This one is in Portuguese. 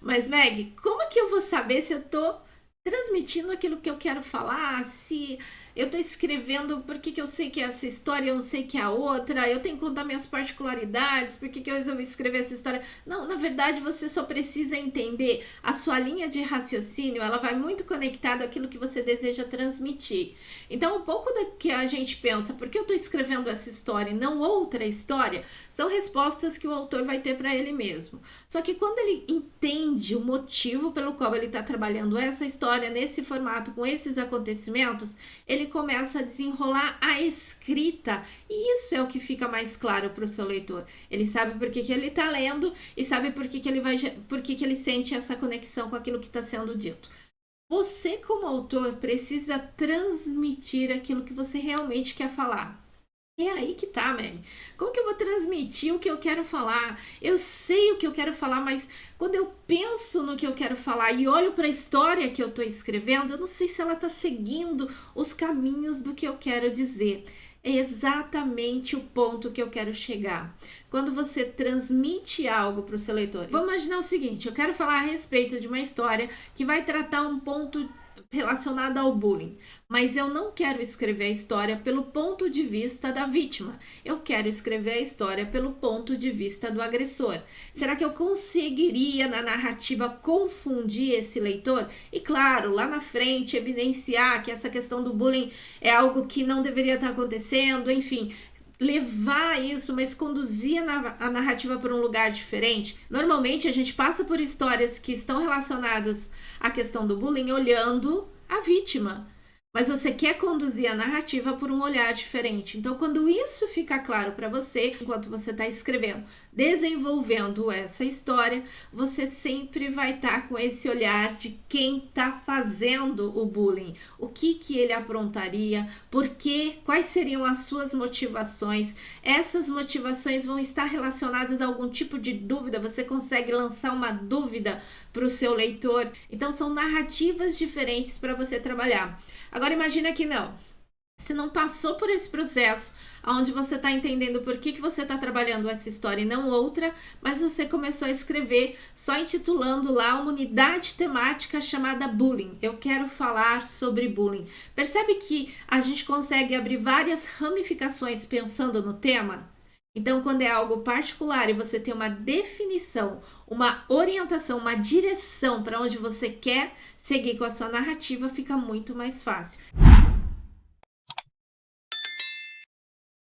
Mas, Meg, como que eu vou saber se eu tô transmitindo aquilo que eu quero falar? Se eu tô escrevendo, por que que eu sei que é essa história, eu não sei que é a outra? Eu tenho que contar minhas particularidades, por que que eu resolvi escrever essa história? Não, na verdade, você só precisa entender a sua linha de raciocínio, ela vai muito conectada àquilo que você deseja transmitir. Então, um pouco da que a gente pensa, por que eu tô escrevendo essa história e não outra história, são respostas que o autor vai ter para ele mesmo. Só que quando ele entende o motivo pelo qual ele está trabalhando essa história nesse formato, com esses acontecimentos, ele começa a desenrolar a escrita. E isso é o que fica mais claro para o seu leitor. Ele sabe por que, que ele está lendo e sabe por que, que ele vai, por que, que ele sente essa conexão com aquilo que está sendo dito. Você, como autor, precisa transmitir aquilo que você realmente quer falar. É aí que tá, man. Como que eu vou transmitir o que eu quero falar? Eu sei o que eu quero falar, mas quando eu penso no que eu quero falar e olho para a história que eu tô escrevendo, eu não sei se ela tá seguindo os caminhos do que eu quero dizer. É exatamente o ponto que eu quero chegar. Quando você transmite algo para o seu leitor. Vamos imaginar o seguinte: eu quero falar a respeito de uma história que vai tratar um ponto relacionada ao bullying, mas eu não quero escrever a história pelo ponto de vista da vítima. Eu quero escrever a história pelo ponto de vista do agressor. Será que eu conseguiria na narrativa confundir esse leitor? E claro, lá na frente evidenciar que essa questão do bullying é algo que não deveria estar acontecendo, enfim, levar isso, mas conduzir a narrativa por um lugar diferente. Normalmente a gente passa por histórias que estão relacionadas à questão do bullying olhando a vítima, mas você quer conduzir a narrativa por um olhar diferente. Então, quando isso fica claro para você, enquanto você está escrevendo, desenvolvendo essa história, você sempre vai estar com esse olhar de quem está fazendo o bullying, o que que ele aprontaria, por quê, quais seriam as suas motivações. Essas motivações vão estar relacionadas a algum tipo de dúvida, você consegue lançar uma dúvida para o seu leitor. Então, são narrativas diferentes para você trabalhar. Agora imagina que não. Você não passou por esse processo onde você está entendendo por que você está trabalhando essa história e não outra, mas você começou a escrever só intitulando lá uma unidade temática chamada bullying. Eu quero falar sobre bullying. Percebe que a gente consegue abrir várias ramificações pensando no tema? Então, quando é algo particular e você tem uma definição, uma orientação, uma direção para onde você quer seguir com a sua narrativa, fica muito mais fácil.